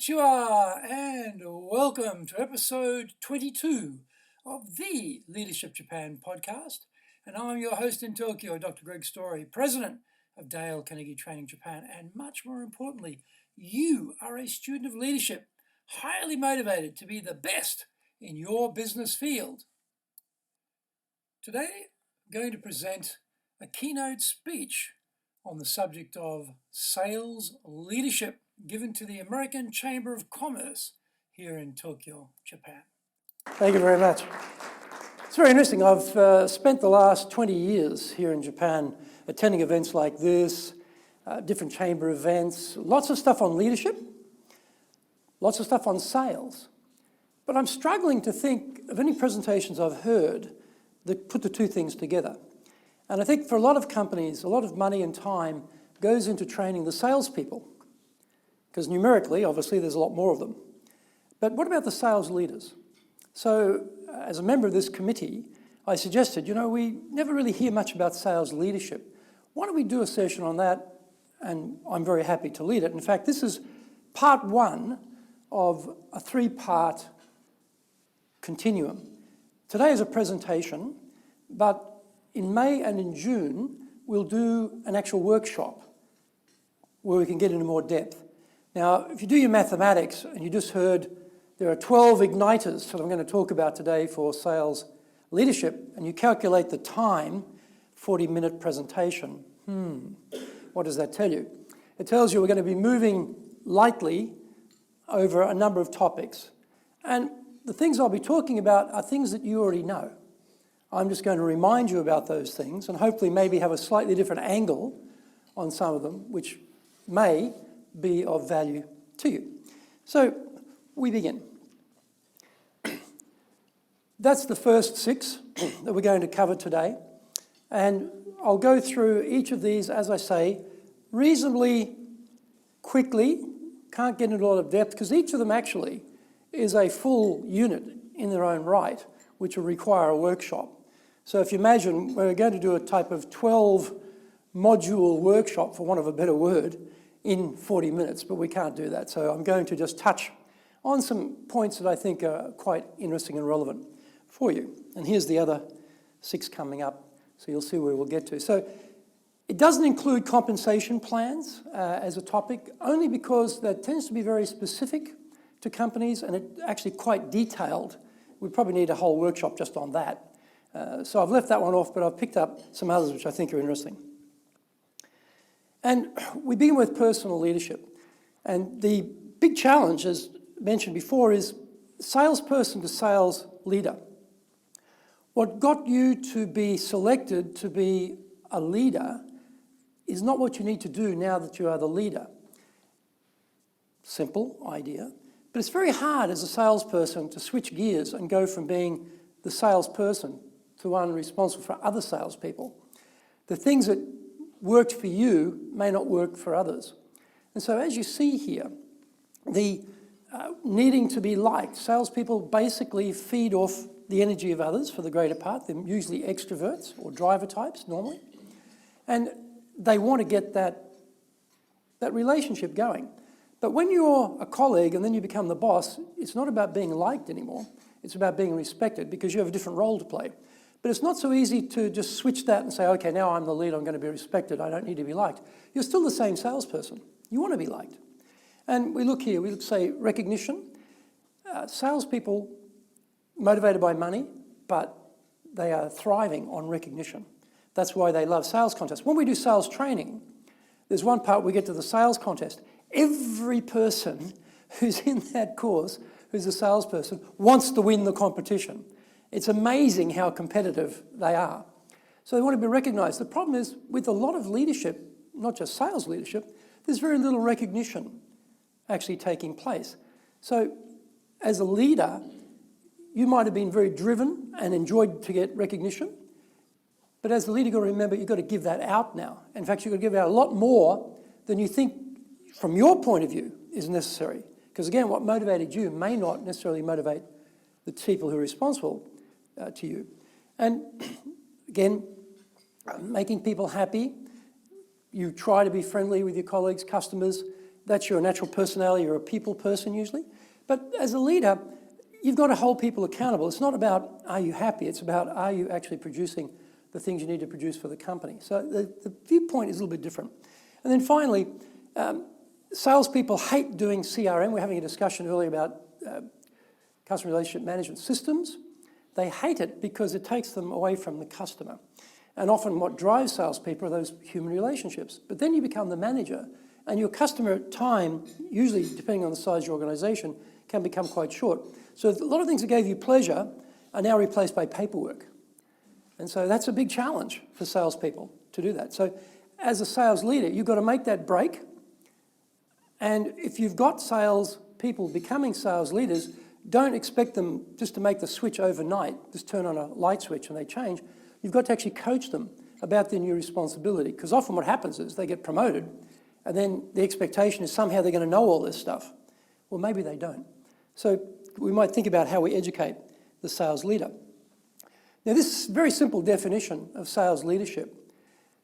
Konnichiwa and welcome to episode 22 of the Leadership Japan podcast. And I'm your host in Tokyo, Dr. Greg Story, president of Dale Carnegie Training Japan. And much more importantly, you are a student of leadership, highly motivated to be the best in your business field. Today, I'm going to present a keynote speech on the subject of sales leadership given to the American Chamber of Commerce here in Tokyo, Japan. Thank you very much. It's very interesting. I've spent the last 20 years here in Japan attending events like this, different chamber events, lots of stuff on leadership, lots of stuff on sales. But I'm struggling to think of any presentations I've heard that put the two things together. And I think for a lot of companies, a lot of money and time goes into training the salespeople, because numerically, obviously, there's a lot more of them. But what about the sales leaders? So as a member of this committee, I suggested, we never really hear much about sales leadership. Why don't we do a session on that? And I'm very happy to lead it. In fact, this is part one of a three-part continuum. Today is a presentation, but in May and in June, we'll do an actual workshop where we can get into more depth. Now, if you do your mathematics and you just heard there are 12 igniters that I'm going to talk about today for sales leadership, and you calculate the time, 40-minute presentation, what does that tell you? It tells you we're going to be moving lightly over a number of topics. And the things I'll be talking about are things that you already know. I'm just going to remind you about those things and hopefully maybe have a slightly different angle on some of them, which may be of value to you. So we begin. That's the first six that we're going to cover today. And I'll go through each of these, as I say, reasonably quickly. Can't get into a lot of depth because each of them actually is a full unit in their own right, which will require a workshop. So if you imagine we're going to do a type of 12-module workshop, for want of a better word, in 40 minutes, but we can't do that. So I'm going to just touch on some points that I think are quite interesting and relevant for you. And here's the other six coming up, so you'll see where we'll get to. So it doesn't include compensation plans as a topic, only because that tends to be very specific to companies and it's actually quite detailed. We probably need a whole workshop just on that. So I've left that one off, but I've picked up some others which I think are interesting. And we begin with personal leadership. And the big challenge, as mentioned before, is salesperson to sales leader. What got you to be selected to be a leader is not what you need to do now that you are the leader. Simple idea. But it's very hard as a salesperson to switch gears and go from being the salesperson to one responsible for other salespeople. The things that worked for you may not work for others. And so as you see here, the needing to be liked, salespeople basically feed off the energy of others for the greater part. They're usually extroverts or driver types normally. And they want to get that relationship going. But when you're a colleague and then you become the boss, it's not about being liked anymore. It's about being respected because you have a different role to play. But it's not so easy to just switch that and say, okay, now I'm the lead, I'm going to be respected, I don't need to be liked. You're still the same salesperson. You want to be liked. And we look here, we say recognition. Salespeople motivated by money, but they are thriving on recognition. That's why they love sales contests. When we do sales training, there's one part we get to the sales contest. Every person who's in that course, who's a salesperson, wants to win the competition. It's amazing how competitive they are. So they want to be recognized. The problem is with a lot of leadership, not just sales leadership, there's very little recognition actually taking place. So as a leader, you might have been very driven and enjoyed to get recognition. But as the leader, you've got to remember, you've got to give that out now. In fact, you've got to give out a lot more than you think from your point of view is necessary. Because again, what motivated you may not necessarily motivate the people who are responsible to you. And again, making people happy. You try to be friendly with your colleagues, customers, that's your natural personality, you're a people person usually. But as a leader, you've got to hold people accountable. It's not about are you happy, it's about are you actually producing the things you need to produce for the company. So the viewpoint is a little bit different. And then finally, salespeople hate doing CRM. We're having a discussion earlier about customer relationship management systems. They hate it because it takes them away from the customer. And often what drives salespeople are those human relationships. But then you become the manager, and your customer time, usually depending on the size of your organisation, can become quite short. So a lot of things that gave you pleasure are now replaced by paperwork. And so that's a big challenge for salespeople to do that. So as a sales leader, you've got to make that break. And if you've got sales people becoming sales leaders, don't expect them just to make the switch overnight, just turn on a light switch and they change. You've got to actually coach them about their new responsibility, because often what happens is they get promoted and then the expectation is somehow they're going to know all this stuff. Well, maybe they don't. So we might think about how we educate the sales leader. Now, this very simple definition of sales leadership,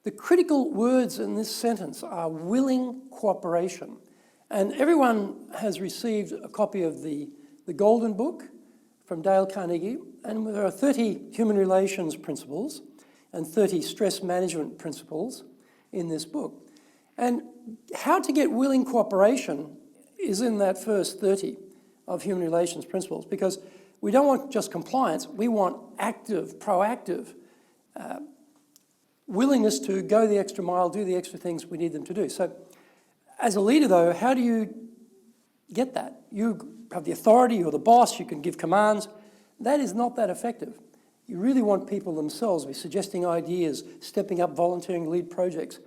the critical words in this sentence are willing cooperation. And everyone has received a copy of the Golden Book from Dale Carnegie, and there are 30 human relations principles and 30 stress management principles in this book. And how to get willing cooperation is in that first 30 of human relations principles, because we don't want just compliance, we want active, proactive willingness to go the extra mile, do the extra things we need them to do. So as a leader though, how do you get that? You have the authority, you're the boss, you can give commands. That is not that effective. You really want people themselves to be suggesting ideas, stepping up, volunteering to lead projects,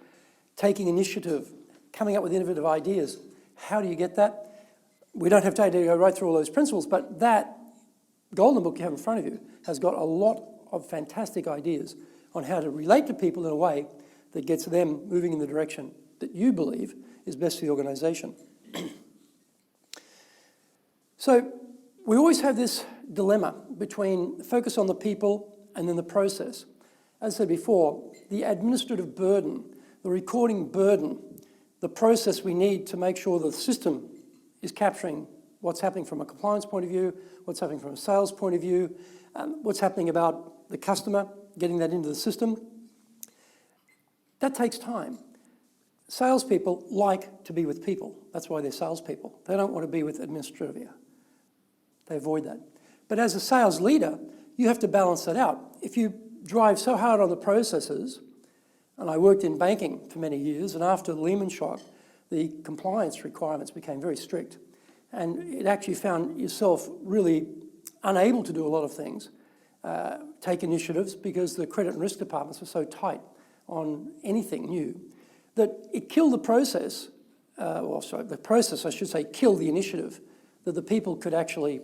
taking initiative, coming up with innovative ideas. How do you get that? We don't have time to go right through all those principles, but that Golden Book you have in front of you has got a lot of fantastic ideas on how to relate to people in a way that gets them moving in the direction that you believe is best for the organisation. So we always have this dilemma between focus on the people and then the process. As I said before, the administrative burden, the recording burden, the process we need to make sure the system is capturing what's happening from a compliance point of view, what's happening from a sales point of view, what's happening about the customer, getting that into the system. That takes time. Salespeople like to be with people. That's why they're salespeople. They don't want to be with administrivia. They avoid that. But as a sales leader, you have to balance that out. If you drive so hard on the processes, and I worked in banking for many years, and after the Lehman shock, the compliance requirements became very strict. And it actually found yourself really unable to do a lot of things, take initiatives, because the credit and risk departments were so tight on anything new, that it killed the process, the process, I should say, killed the initiative, that the people could actually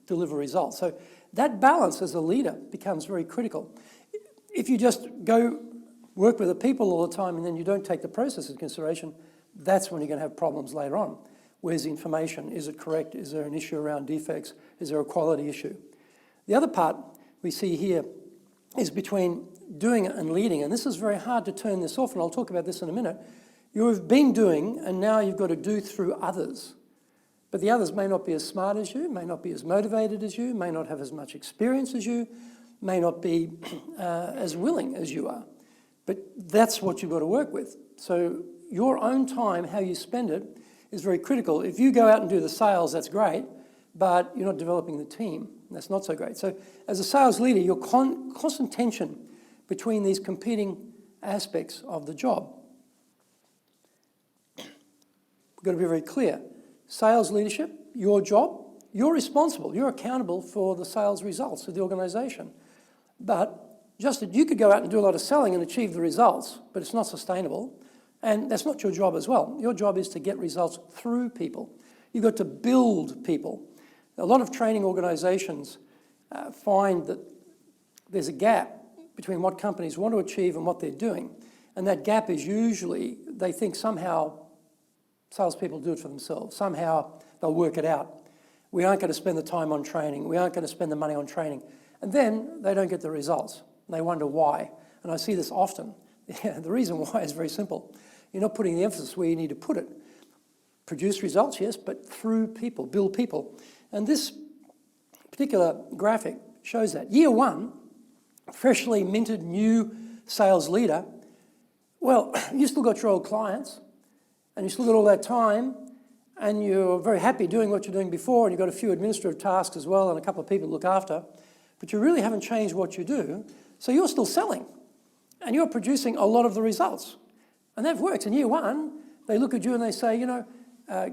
deliver results. So that balance as a leader becomes very critical. If you just go work with the people all the time and then you don't take the process into consideration, that's when you're going to have problems later on. Where's the information? Is it correct? Is there an issue around defects? Is there a quality issue? The other part we see here is between doing and leading, and this is very hard to turn this off, and I'll talk about this in a minute. You have been doing, and now you've got to do through others. But the others may not be as smart as you, may not be as motivated as you, may not have as much experience as you, may not be as willing as you are. But that's what you've got to work with. So your own time, how you spend it, is very critical. If you go out and do the sales, that's great, but you're not developing the team. That's not so great. So as a sales leader, you're constant tension between these competing aspects of the job. We've got to be very clear. Sales leadership, your job, you're responsible, you're accountable for the sales results of the organisation. But just that you could go out and do a lot of selling and achieve the results, but it's not sustainable. And that's not your job as well. Your job is to get results through people. You've got to build people. A lot of training organisations find that there's a gap between what companies want to achieve and what they're doing. And that gap is usually, they think somehow salespeople do it for themselves. Somehow they'll work it out. We aren't going to spend the time on training. We aren't going to spend the money on training. And then they don't get the results. They wonder why. And I see this often. The reason why is very simple. You're not putting the emphasis where you need to put it. produce results, yes, but through people, build people. And this particular graphic shows that. Year one, freshly minted new sales leader, well, you still got your old clients and you still got all that time and you're very happy doing what you're doing before and you've got a few administrative tasks as well and a couple of people to look after, but you really haven't changed what you do, so you're still selling and you're producing a lot of the results. And that works. In year one, they look at you and they say, you know,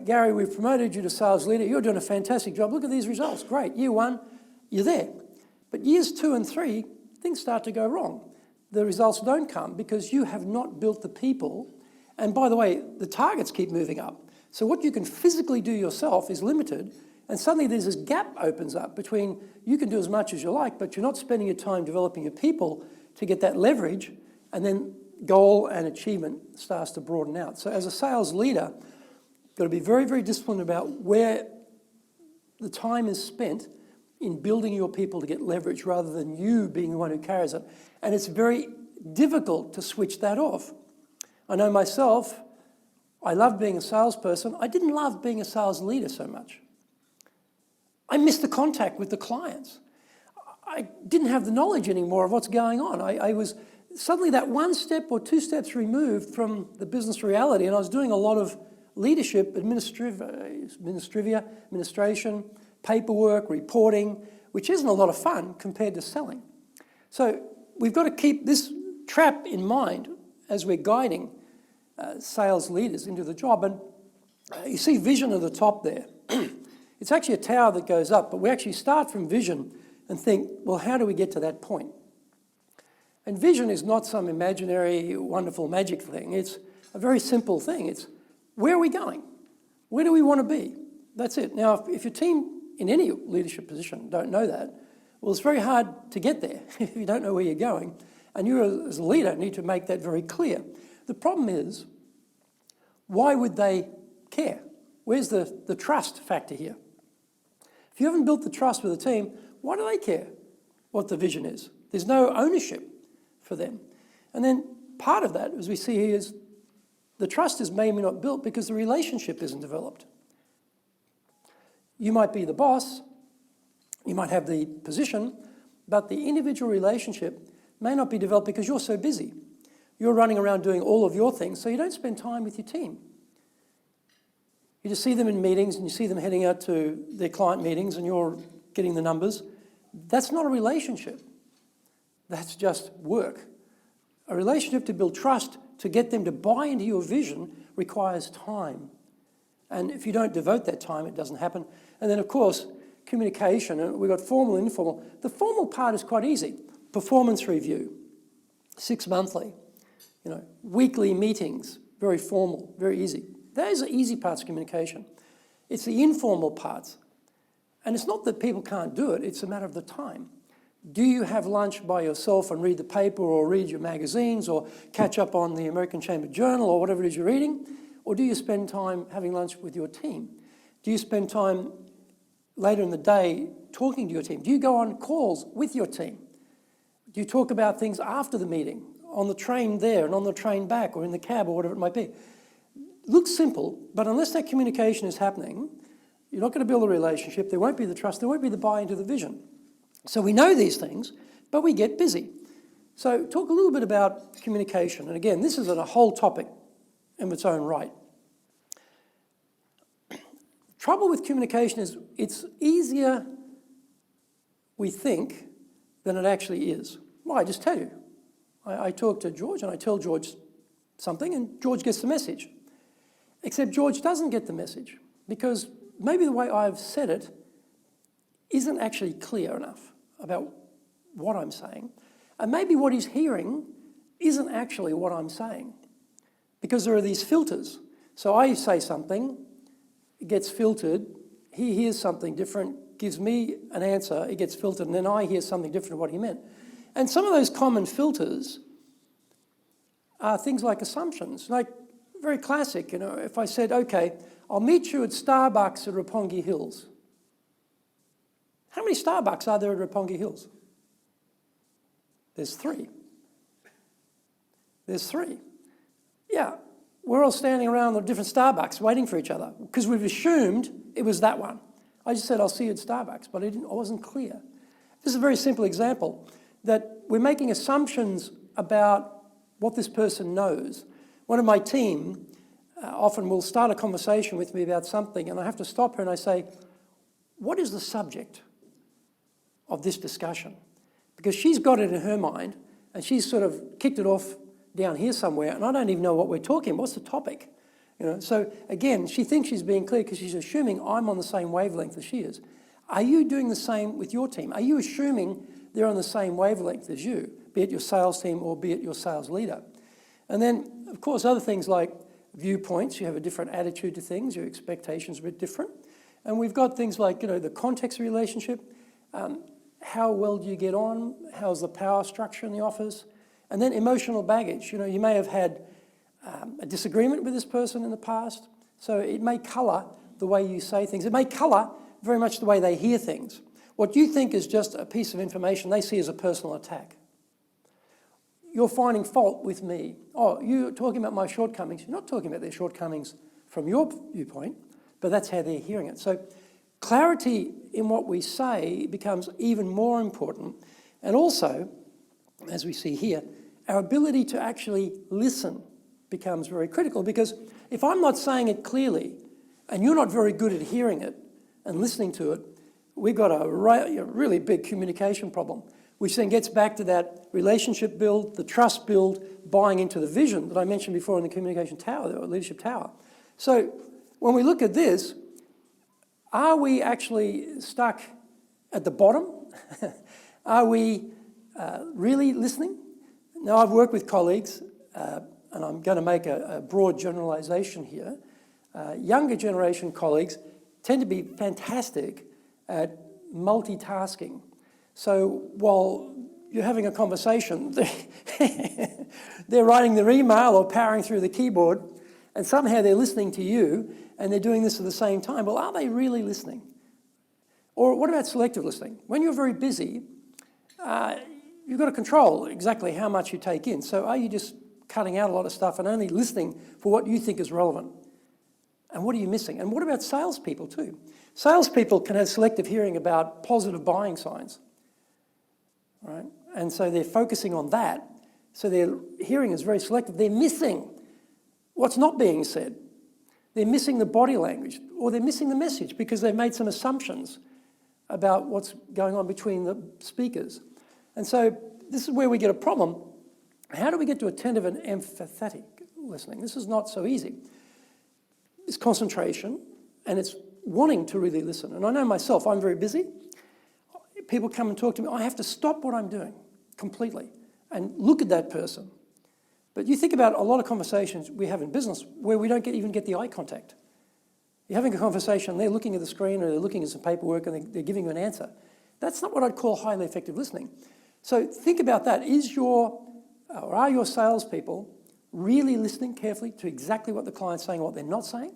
Gary, we've promoted you to sales leader. You're doing a fantastic job. Look at these results. Great. Year one, you're there. But years 2 and 3, things start to go wrong. The results don't come because you have not built the people. And by the way, the targets keep moving up. So what you can physically do yourself is limited. And suddenly there's this gap opens up between you can do as much as you like, but you're not spending your time developing your people to get that leverage, and then goal and achievement starts to broaden out. So as a sales leader, you've got to be very, very disciplined about where the time is spent in building your people to get leverage rather than you being the one who carries it. And it's very difficult to switch that off. I know myself, I loved being a salesperson. I didn't love being a sales leader so much. I missed the contact with the clients. I didn't have the knowledge anymore of what's going on. I was suddenly that 1 step or 2 steps removed from the business reality, and I was doing a lot of leadership, administration, paperwork, reporting, which isn't a lot of fun compared to selling. So we've got to keep this trap in mind as we're guiding sales leaders into the job. And you see vision at the top there. It's actually a tower that goes up, but we actually start from vision and think, well, how do we get to that point? And vision is not some imaginary, wonderful magic thing. It's a very simple thing. It's where are we going? Where do we want to be? That's it. Now, if your team in any leadership position don't know that, well, it's very hard to get there if you don't know where you're going. And you as a leader need to make that very clear. The problem is, why would they care? Where's the trust factor here? If you haven't built the trust with a team, why do they care what the vision is? There's no ownership for them. And then part of that, as we see here, is the trust is maybe not built because the relationship isn't developed. You might be the boss, you might have the position, but the individual relationship may not be developed because you're so busy. You're running around doing all of your things, so you don't spend time with your team. You just see them in meetings and you see them heading out to their client meetings and you're getting the numbers. That's not a relationship. That's just work. A relationship to build trust, to get them to buy into your vision, requires time. And if you don't devote that time, it doesn't happen. And then, of course, communication, and we've got formal and informal. The formal part is quite easy. Performance review, 6 monthly, weekly meetings, very formal, very easy. Those are easy parts of communication. It's the informal parts. And it's not that people can't do it, it's a matter of the time. Do you have lunch by yourself and read the paper or read your magazines or catch up on the American Chamber Journal or whatever it is you're reading? Or do you spend time having lunch with your team? Do you spend time later in the day talking to your team? Do you go on calls with your team? Do you talk about things after the meeting, on the train there and on the train back or in the cab or whatever it might be? Looks simple, but unless that communication is happening, you're not going to build a relationship, there won't be the trust, there won't be the buy into the vision. So we know these things, but we get busy. So talk a little bit about communication. And again, this is a whole topic in its own right. Trouble with communication is it's easier, we think, than it actually is. Well, I just tell you. I talk to George and I tell George something and George gets the message. Except George doesn't get the message because maybe the way I've said it isn't actually clear enough about what I'm saying. And maybe what he's hearing isn't actually what I'm saying because there are these filters. So I say something, it gets filtered, he hears something different, gives me an answer, it gets filtered, and then I hear something different of what he meant. And some of those common filters are things like assumptions, like very classic, if I said, okay, I'll meet you at Starbucks at Roppongi Hills. How many Starbucks are there at Roppongi Hills? There's 3. There's 3. Yeah, we're all standing around the different Starbucks waiting for each other because we've assumed it was that one. I just said, I'll see you at Starbucks, but I wasn't clear. This is a very simple example that we're making assumptions about what this person knows. One of my team often will start a conversation with me about something, and I have to stop her and I say, what is the subject of this discussion? Because she's got it in her mind and she's sort of kicked it off down here somewhere, and I don't even know what we're talking about. What's the topic? So again, she thinks she's being clear because she's assuming I'm on the same wavelength as she is. Are you doing the same with your team? Are you assuming they're on the same wavelength as you, be it your sales team or be it your sales leader? And then, of course, other things like viewpoints. You have a different attitude to things. Your expectations are a bit different. And we've got things like, the context of relationship. How well do you get on? How's the power structure in the office? And then emotional baggage. You may have had a disagreement with this person in the past, so it may colour the way you say things. It may colour very much the way they hear things. What you think is just a piece of information, they see as a personal attack. You're finding fault with me. Oh, you're talking about my shortcomings. You're not talking about their shortcomings from your viewpoint, but that's how they're hearing it. So clarity in what we say becomes even more important. And also, as we see here, our ability to actually listen becomes very critical, because if I'm not saying it clearly and you're not very good at hearing it and listening to it, we've got a really big communication problem, which then gets back to that relationship build, the trust build, buying into the vision that I mentioned before in the communication tower, the leadership tower. So when we look at this, are we actually stuck at the bottom? Are we really listening? Now, I've worked with colleagues, and I'm going to make a broad generalisation here. Younger generation colleagues tend to be fantastic at multitasking. So while you're having a conversation, they're writing their email or powering through the keyboard, and somehow they're listening to you, and they're doing this at the same time. Well, are they really listening? Or what about selective listening? When you're very busy, you've got to control exactly how much you take in. So are you just cutting out a lot of stuff and only listening for what you think is relevant? And what are you missing? And what about salespeople too? Salespeople can have selective hearing about positive buying signs, right? And so they're focusing on that. So their hearing is very selective. They're missing what's not being said. They're missing the body language, or they're missing the message because they've made some assumptions about what's going on between the speakers. And so this is where we get a problem. How do we get to attentive and empathetic listening? This is not so easy. It's concentration, and it's wanting to really listen. And I know myself, I'm very busy. People come and talk to me. I have to stop what I'm doing completely and look at that person. But you think about a lot of conversations we have in business where we don't even get the eye contact. You're having a conversation, they're looking at the screen or they're looking at some paperwork and they're giving you an answer. That's not what I'd call highly effective listening. So think about that. Are your salespeople really listening carefully to exactly what the client's saying or what they're not saying,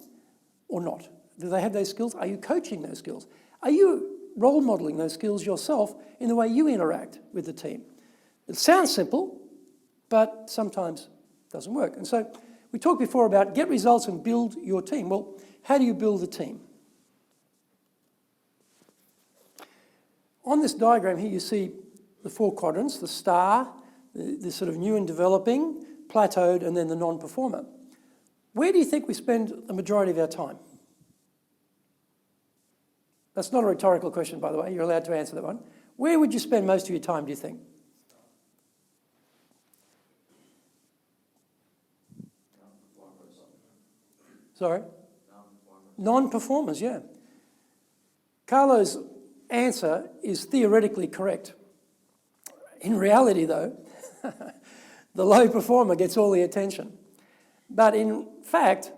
or not? Do they have those skills? Are you coaching those skills? Are you role modeling those skills yourself in the way you interact with the team? It sounds simple, but sometimes doesn't work. And so we talked before about get results and build your team. Well, how do you build a team? On this diagram here, you see the four quadrants: the star, the sort of new and developing, plateaued, and then the non-performer. Where do you think we spend the majority of our time? That's not a rhetorical question, by the way. You're allowed to answer that one. Where would you spend most of your time, do you think? Sorry? Non-performers, yeah. Carlo's answer is theoretically correct. In reality, though, the low performer gets all the attention. But in fact,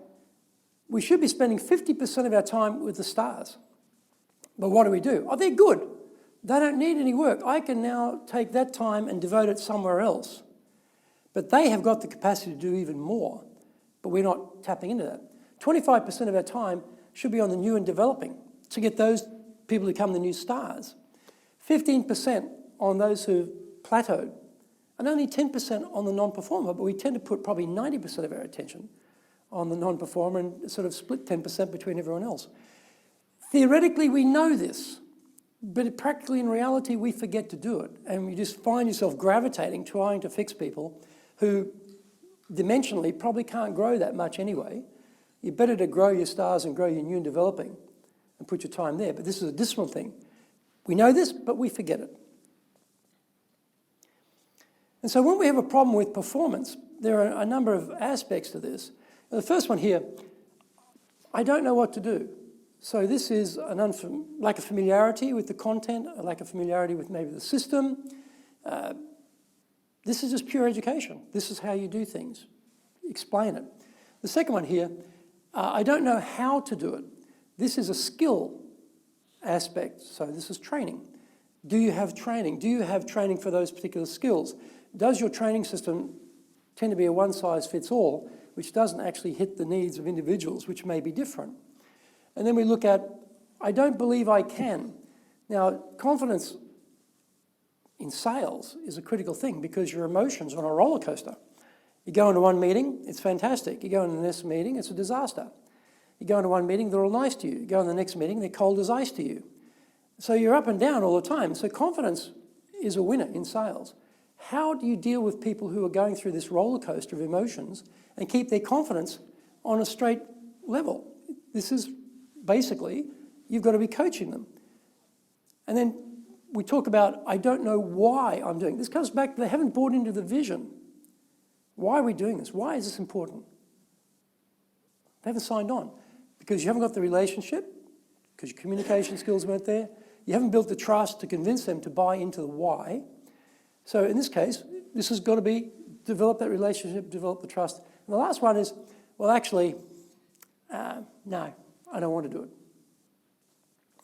we should be spending 50% of our time with the stars. But what do? Oh, they're good. They don't need any work. I can now take that time and devote it somewhere else. But they have got the capacity to do even more, but we're not tapping into that. 25% of our time should be on the new and developing to get those people to become the new stars. 15% on those who've plateaued, and only 10% on the non-performer, but we tend to put probably 90% of our attention on the non-performer and sort of split 10% between everyone else. Theoretically, we know this, but practically in reality, we forget to do it. And you just find yourself gravitating, trying to fix people who dimensionally probably can't grow that much anyway. You're better to grow your stars and grow your new and developing and put your time there. But this is a discipline thing. We know this, but we forget it. And so when we have a problem with performance, there are a number of aspects to this. The first one here, I don't know what to do. So this is an lack of familiarity with the content, a lack of familiarity with maybe the system. This is just pure education. This is how you do things. Explain it. The second one here, I don't know how to do it. This is a skill aspect. So this is training. Do you have training? Do you have training for those particular skills? Does your training system tend to be a one-size-fits-all, which doesn't actually hit the needs of individuals, which may be different? And then we look at, I don't believe I can. Now, confidence in sales is a critical thing because your emotions are on a roller coaster. You go into one meeting, it's fantastic. You go into the next meeting, it's a disaster. You go into one meeting, they're all nice to you. You go in the next meeting, they're cold as ice to you. So you're up and down all the time. So confidence is a winner in sales. How do you deal with people who are going through this roller coaster of emotions and keep their confidence on a straight level? This is basically, you've got to be coaching them. And then we talk about, I don't know why I'm doing it. This comes back, they haven't bought into the vision. Why are we doing this? Why is this important? They haven't signed on. Because you haven't got the relationship, because your communication skills weren't there. You haven't built the trust to convince them to buy into the why. So in this case, this has got to be develop that relationship, develop the trust. And the last one is, well, actually, no, I don't want to do it.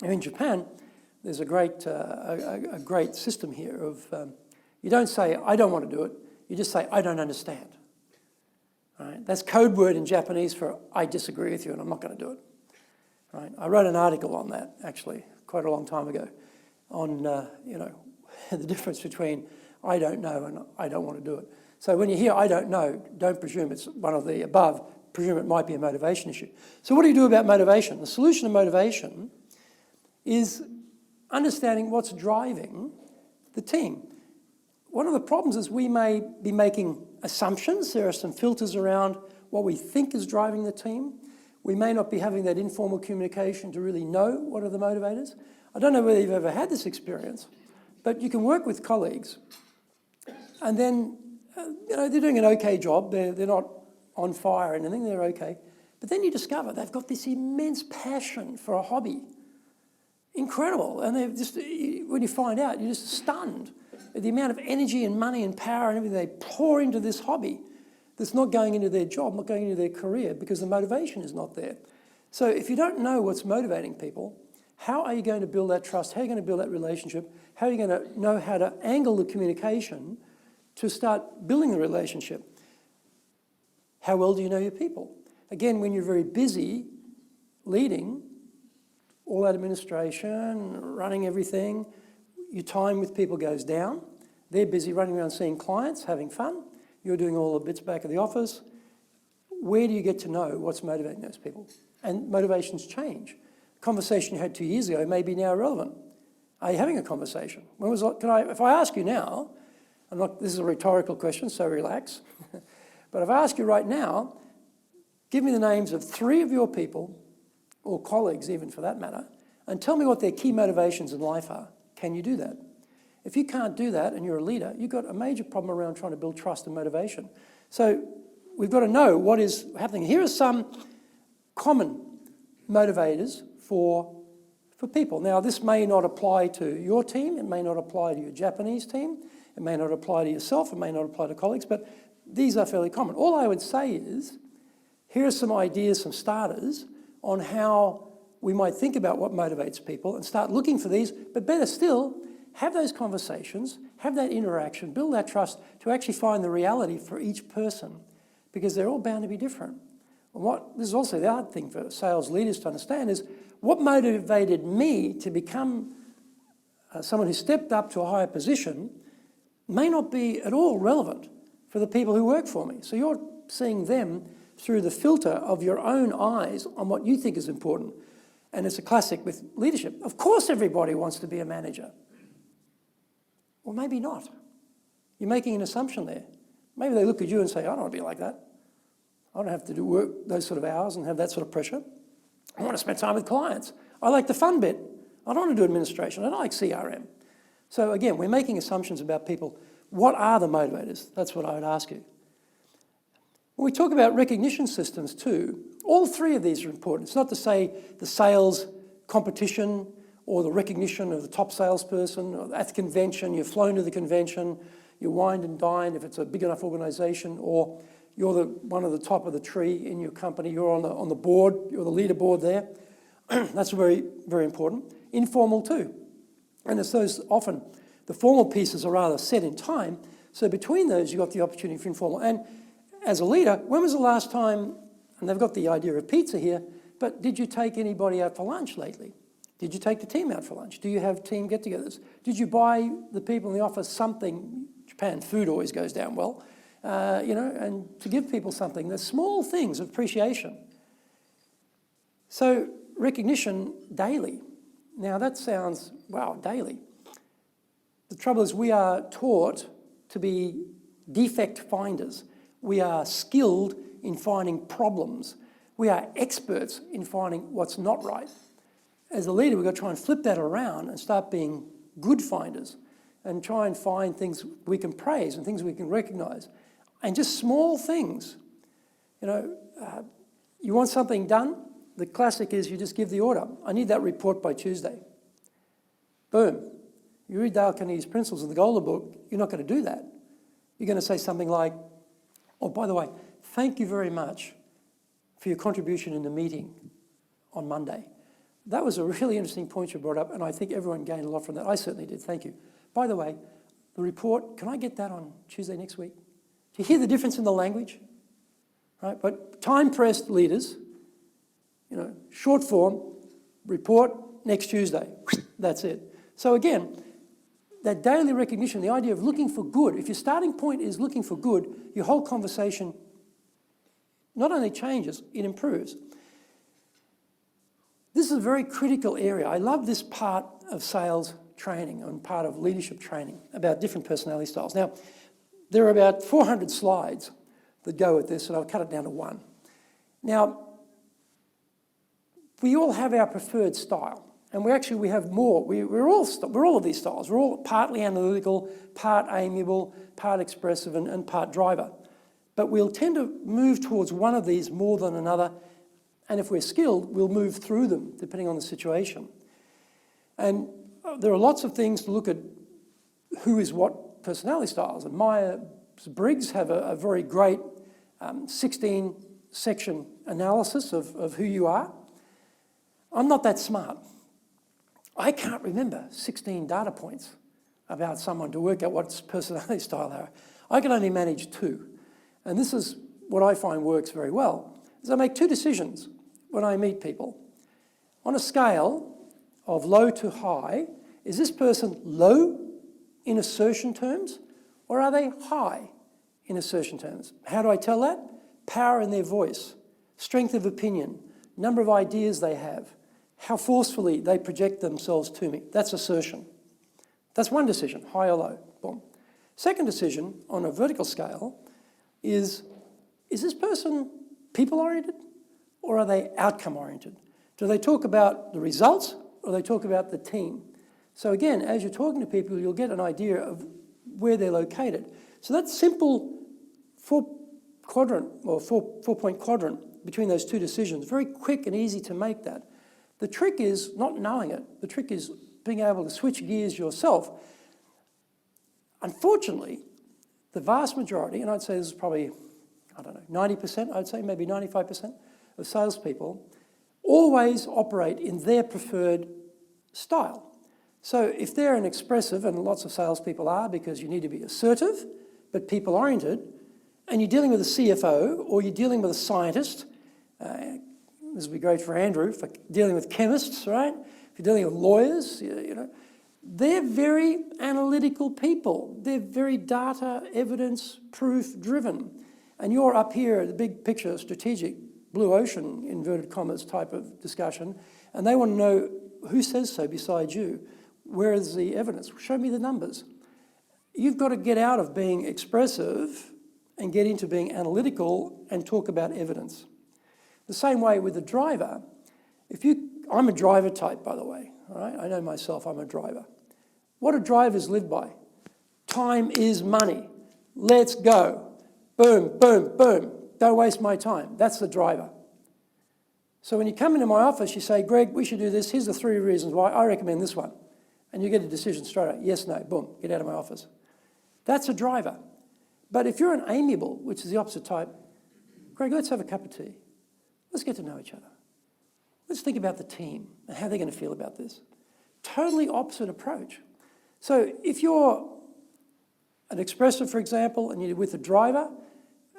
And in Japan, there's a great system here of you don't say, I don't want to do it. You just say, I don't understand. All right? That's code word in Japanese for I disagree with you and I'm not going to do it. All right? I wrote an article on that, actually, quite a long time ago, on the difference between I don't know and I don't want to do it. So when you hear I don't know, don't presume it's one of the above. Presume it might be a motivation issue. So what do you do about motivation? The solution to motivation is understanding what's driving the team. One of the problems is we may be making assumptions. There are some filters around what we think is driving the team. We may not be having that informal communication to really know what are the motivators. I don't know whether you've ever had this experience, but you can work with colleagues and then they're doing an okay job. They're not on fire or anything, they're okay. But then you discover they've got this immense passion for a hobby. Incredible. And they're just, when you find out, you're just stunned at the amount of energy and money and power and everything they pour into this hobby that's not going into their job, not going into their career because the motivation is not there. So if you don't know what's motivating people, how are you going to build that trust? How are you going to build that relationship? How are you going to know how to angle the communication to start building the relationship? How well do you know your people? Again, when you're very busy leading, all that administration, running everything, your time with people goes down. They're busy running around seeing clients, having fun. You're doing all the bits back at the office. Where do you get to know what's motivating those people? And motivations change. A conversation you had 2 years ago may be now irrelevant. Are you having a conversation? If I ask you now, this is a rhetorical question, so relax. But if I ask you right now, give me the names of 3 of your people, or colleagues even for that matter, and tell me what their key motivations in life are. Can you do that? If you can't do that and you're a leader, you've got a major problem around trying to build trust and motivation. So we've got to know what is happening. Here are some common motivators for people. Now, this may not apply to your team. It may not apply to your Japanese team. It may not apply to yourself. It may not apply to colleagues, but these are fairly common. All I would say is, here are some ideas, some starters on how we might think about what motivates people and start looking for these, but better still, have those conversations, have that interaction, build that trust to actually find the reality for each person because they're all bound to be different. And this is also the hard thing for sales leaders to understand is what motivated me to become someone who stepped up to a higher position may not be at all relevant for the people who work for me. So you're seeing them through the filter of your own eyes on what you think is important. And it's a classic with leadership. Of course everybody wants to be a manager. Well, maybe not. You're making an assumption there. Maybe they look at you and say, I don't want to be like that. I don't have to do work those sort of hours and have that sort of pressure. I want to spend time with clients. I like the fun bit. I don't want to do administration. I don't like CRM. So again, we're making assumptions about people. What are the motivators? That's what I would ask you. When we talk about recognition systems too, all three of these are important. It's not to say the sales competition or the recognition of the top salesperson or at the convention, you've flown to the convention, you wined and dined if it's a big enough organisation, or you're the one at the top of the tree in your company, you're on the board, you're the leaderboard there. That's very, very important. Informal too. And it's those often, the formal pieces are rather set in time, so between those you've got the opportunity for informal. And as a leader, when was the last time, and they've got the idea of pizza here, but did you take anybody out for lunch lately? Did you take the team out for lunch? Do you have team get-togethers? Did you buy the people in the office something? Japan, food always goes down well. And to give people something, the small things of appreciation. So recognition daily. Now that sounds, wow, daily. The trouble is we are taught to be defect finders. We are skilled in finding problems. We are experts in finding what's not right. As a leader, we've got to try and flip that around and start being good finders and try and find things we can praise and things we can recognise. And just small things. You want something done? The classic is you just give the order. I need that report by Tuesday. Boom. You read Dale Carnegie's Principles in the Golden Book, you're not going to do that. You're going to say something like, oh, by the way, thank you very much for your contribution in the meeting on Monday. That was a really interesting point you brought up, and I think everyone gained a lot from that. I certainly did, thank you. By the way, the report, can I get that on Tuesday next week? Do you hear the difference in the language? Right? But time-pressed leaders, short form, report next Tuesday. That's it. So again, that daily recognition, the idea of looking for good, if your starting point is looking for good, your whole conversation not only changes, it improves. This is a very critical area. I love this part of sales training and part of leadership training about different personality styles. Now, there are about 400 slides that go with this, and I'll cut it down to one. Now, we all have our preferred style, and we have more. We're all of these styles. We're all partly analytical, part amiable, part expressive, and part driver. But we'll tend to move towards one of these more than another, and if we're skilled, we'll move through them depending on the situation. And there are lots of things to look at who is what personality styles. And Myers-Briggs have a very great 16-section analysis of who you are. I'm not that smart. I can't remember 16 data points about someone to work out what personality style they are. I can only manage 2. And this is what I find works very well, is I make 2 decisions when I meet people. On a scale of low to high, is this person low in assertion terms, or are they high in assertion terms? How do I tell that? Power in their voice, strength of opinion, number of ideas they have, how forcefully they project themselves to me. That's assertion. That's one decision, high or low. Boom. Second decision on a vertical scale is this person people-oriented or are they outcome-oriented? Do they talk about the results or do they talk about the team? So again, as you're talking to people, you'll get an idea of where they're located. So that simple four-point quadrant between those 2 decisions, very quick and easy to make that. The trick is not knowing it. The trick is being able to switch gears yourself. Unfortunately, the vast majority, and I'd say this is probably, 90%, I'd say maybe 95% of salespeople always operate in their preferred style. So if they're an expressive, and lots of salespeople are because you need to be assertive, but people-oriented, and you're dealing with a CFO or you're dealing with a scientist, this would be great for Andrew, for dealing with chemists, right? If you're dealing with lawyers, they're very analytical people. They're very data, evidence, proof driven. and you're up here, the big picture, strategic, blue ocean, inverted commas, type of discussion, and they want to know who says so besides you. Where is the evidence? Show me the numbers. You've got to get out of being expressive and get into being analytical and talk about evidence. The same way with the driver. I'm a driver type, by the way. All right? I know myself, I'm a driver. What do drivers live by? Time is money. Let's go. Boom, boom, boom. Don't waste my time. That's the driver. So when you come into my office, you say, Greg, we should do this. Here's the 3 reasons why I recommend this one. And you get a decision straight away. Yes, no, boom, get out of my office. That's a driver. But if you're an amiable, which is the opposite type, Greg, let's have a cup of tea. Let's get to know each other. Let's think about the team and how they're going to feel about this. Totally opposite approach. So if you're an expressive, for example, and you're with a driver,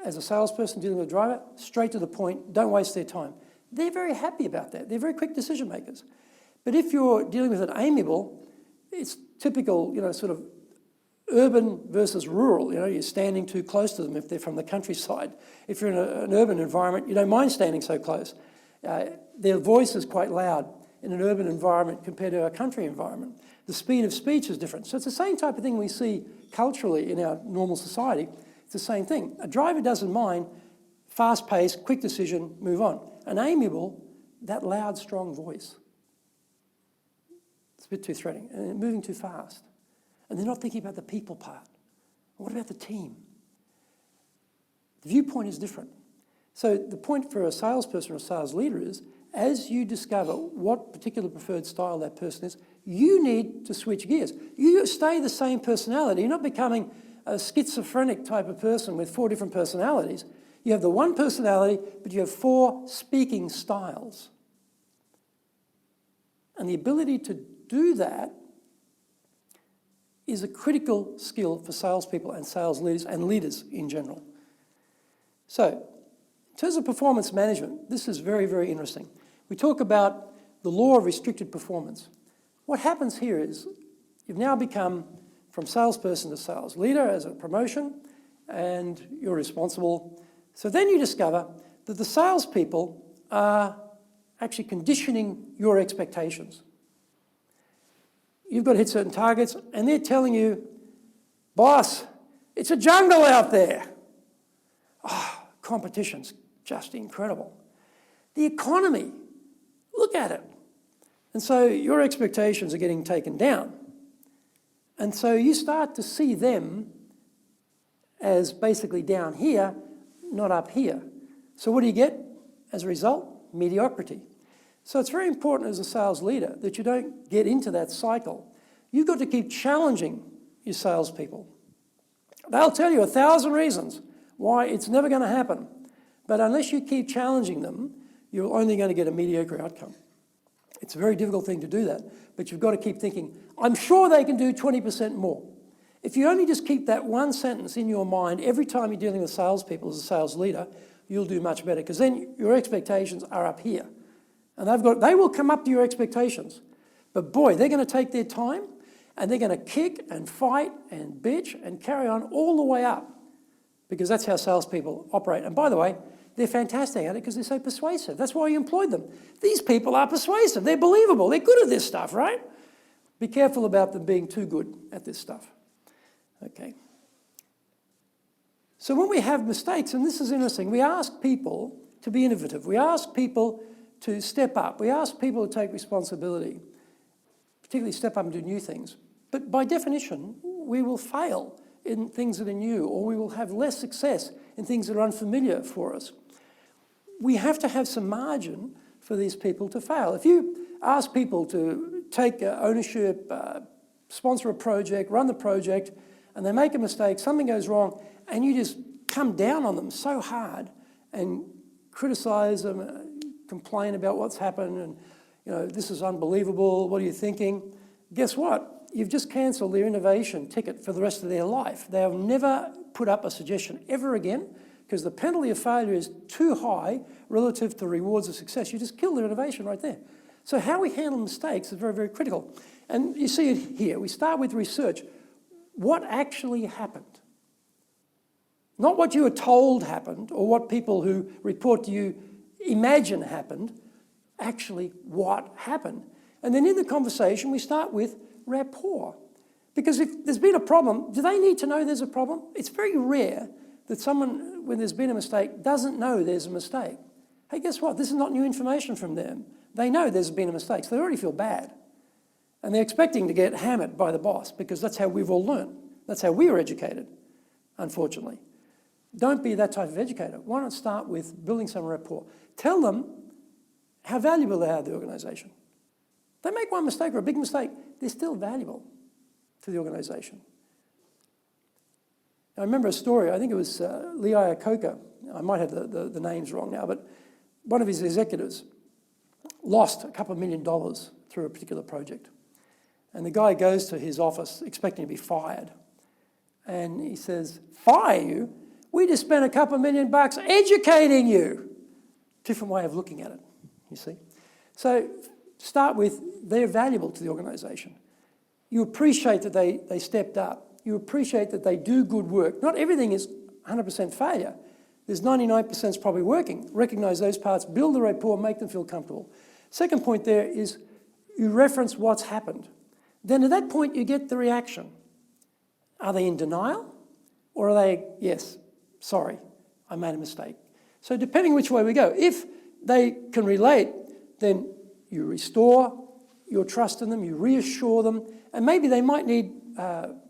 as a salesperson dealing with a driver, straight to the point, don't waste their time. They're very happy about that. They're very quick decision makers. But if you're dealing with an amiable, it's typical, sort of urban versus rural. You're standing too close to them if they're from the countryside. If you're in an urban environment, you don't mind standing so close. Their voice is quite loud in an urban environment compared to a country environment. The speed of speech is different. So it's the same type of thing we see culturally in our normal society. It's the same thing. A driver doesn't mind fast-paced, quick decision, move on. An amiable, that loud, strong voice. It's a bit too threatening and moving too fast. And they're not thinking about the people part. What about the team? The viewpoint is different. So the point for a salesperson or a sales leader is, as you discover what particular preferred style that person is, you need to switch gears. You stay the same personality. You're not becoming a schizophrenic type of person with 4 different personalities. You have the one personality, but you have 4 speaking styles. And the ability to do that is a critical skill for salespeople and sales leaders and leaders in general. So, in terms of performance management, this is very, very interesting. We talk about the law of restricted performance. What happens here is you've now become from salesperson to sales leader as a promotion, and you're responsible. So then you discover that the salespeople are actually conditioning your expectations. You've got to hit certain targets, and they're telling you, boss, it's a jungle out there. Competition's just incredible. The economy, look at it. And so your expectations are getting taken down. And so you start to see them as basically down here, not up here. So what do you get as a result? Mediocrity. So it's very important as a sales leader that you don't get into that cycle. You've got to keep challenging your salespeople. They'll tell you 1,000 reasons why it's never going to happen. But unless you keep challenging them, you're only going to get a mediocre outcome. It's a very difficult thing to do that, but you've got to keep thinking, I'm sure they can do 20% more. If you only just keep that one sentence in your mind every time you're dealing with salespeople as a sales leader, you'll do much better, because then your expectations are up here. And they will come up to your expectations. But boy, they're going to take their time, and they're going to kick and fight and bitch and carry on all the way up, because that's how salespeople operate. And by the way, they're fantastic at it because they're so persuasive. That's why you employed them. These people are persuasive. They're believable. They're good at this stuff, right? Be careful about them being too good at this stuff. Okay. So when we have mistakes, and this is interesting, we ask people to be innovative. We ask people to step up. We ask people to take responsibility, particularly step up and do new things. But by definition, we will fail in things that are new, or we will have less success in things that are unfamiliar for us. We have to have some margin for these people to fail. If you ask people to take ownership, sponsor a project, run the project, and they make a mistake, something goes wrong, and you just come down on them so hard and criticize them, complain about what's happened, and this is unbelievable, what are you thinking? Guess what? You've just cancelled their innovation ticket for the rest of their life. They'll never put up a suggestion ever again, because the penalty of failure is too high relative to the rewards of success. You just kill their innovation right there. So how we handle mistakes is very, very critical. And you see it here. We start with research. What actually happened? Not what you were told happened or what people who report to you imagine happened, actually what happened. And then in the conversation, we start with rapport. Because if there's been a problem, do they need to know there's a problem? It's very rare that someone, when there's been a mistake, doesn't know there's a mistake. Hey, guess what? This is not new information from them. They know there's been a mistake, so they already feel bad. And they're expecting to get hammered by the boss because that's how we've all learned. That's how we were educated, unfortunately. Don't be that type of educator. Why not start with building some rapport? Tell them how valuable they are to the organisation. They make one mistake or a big mistake, they're still valuable to the organisation. I remember a story, I think it was Lee Iacocca, I might have the names wrong now, but one of his executives lost a couple of $1 million through a particular project. And the guy goes to his office expecting to be fired. And he says, "Fire you? We just spent a couple of $1 million educating you." Different way of looking at it, you see. So start with, they're valuable to the organisation. You appreciate that they stepped up. You appreciate that they do good work. Not everything is 100% failure. There's 99% probably working. Recognise those parts, build the rapport, make them feel comfortable. Second point there is you reference what's happened. Then at that point you get the reaction. Are they in denial? Or are they, yes, sorry, I made a mistake. So depending which way we go, if they can relate, then you restore your trust in them, you reassure them, and maybe they might need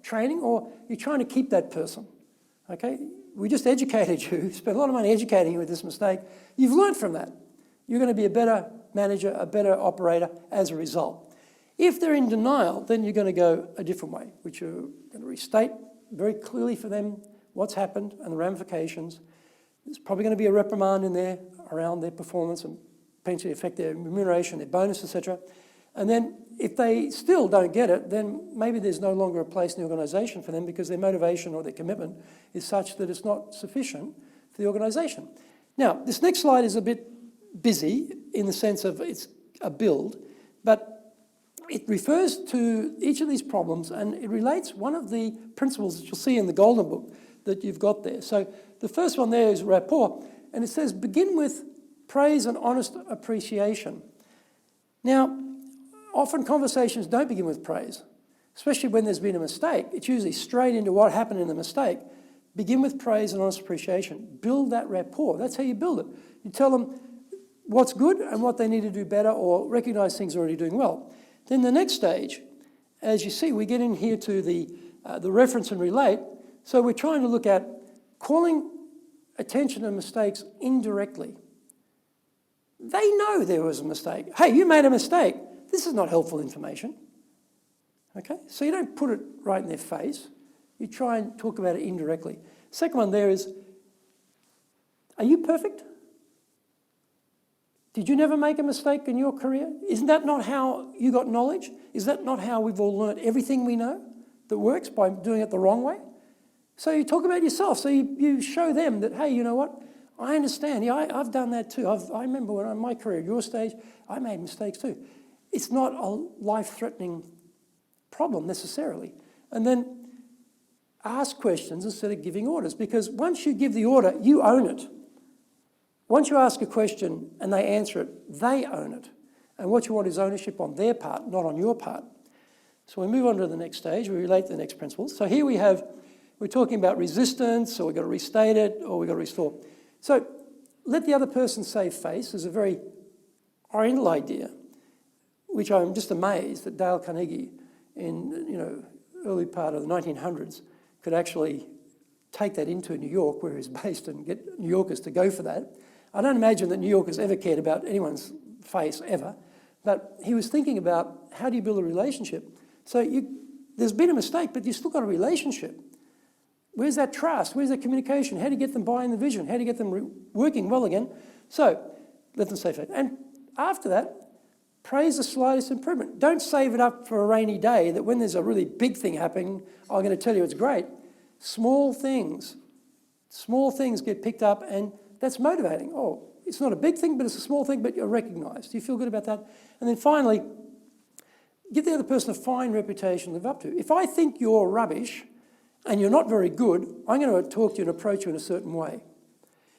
training, or you're trying to keep that person, okay? We just educated you, spent a lot of money educating you with this mistake. You've learned from that. You're going to be a better manager, a better operator as a result. If they're in denial, then you're going to go a different way, which you're going to restate very clearly for them what's happened and the ramifications. There's probably going to be a reprimand in there around their performance and potentially affect their remuneration, their bonus, etc. And then if they still don't get it, then maybe there's no longer a place in the organisation for them because their motivation or their commitment is such that it's not sufficient for the organisation. Now, this next slide is a bit busy in the sense of it's a build, but it refers to each of these problems and it relates one of the principles that you'll see in the Golden Book that you've got there. So the first one there is rapport, and it says begin with praise and honest appreciation. Now, often conversations don't begin with praise, especially when there's been a mistake. It's usually straight into what happened in the mistake. Begin with praise and honest appreciation. Build that rapport. That's how you build it. You tell them what's good and what they need to do better or recognise things already doing well. Then the next stage, as you see, we get in here to the reference and relate. So we're trying to look at calling attention to mistakes indirectly. They know there was a mistake. Hey, you made a mistake. This is not helpful information. Okay? So you don't put it right in their face. You try and talk about it indirectly. Second one there is, are you perfect? Did you never make a mistake in your career? Isn't that not how you got knowledge? Is that not how we've all learned everything we know that works by doing it the wrong way? So you talk about yourself. So you show them that, hey, you know what? I understand. Yeah, I've done that too. I remember when in my career, your stage, I made mistakes too. It's not a life-threatening problem necessarily. And then ask questions instead of giving orders, because once you give the order, you own it. Once you ask a question and they answer it, they own it. And what you want is ownership on their part, not on your part. So we move on to the next stage. We relate to the next principles. So here we're talking about resistance, or we've got to restate it, or we've got to restore. So let the other person save face is a very oriental idea, which I'm just amazed that Dale Carnegie in early part of the 1900s could actually take that into New York, where he's based, and get New Yorkers to go for that. I don't imagine that New Yorkers ever cared about anyone's face, ever. But he was thinking about how do you build a relationship? So there's been a mistake, but you've still got a relationship. Where's that trust? Where's that communication? How do you get them buying the vision? How do you get them working well again? So let them save it. And after that, praise the slightest improvement. Don't save it up for a rainy day that when there's a really big thing happening, I'm going to tell you it's great. Small things get picked up, and that's motivating. Oh, it's not a big thing, but it's a small thing, but you're recognised. Do you feel good about that? And then finally, give the other person a fine reputation to live up to. If I think you're rubbish and you're not very good, I'm going to talk to you and approach you in a certain way.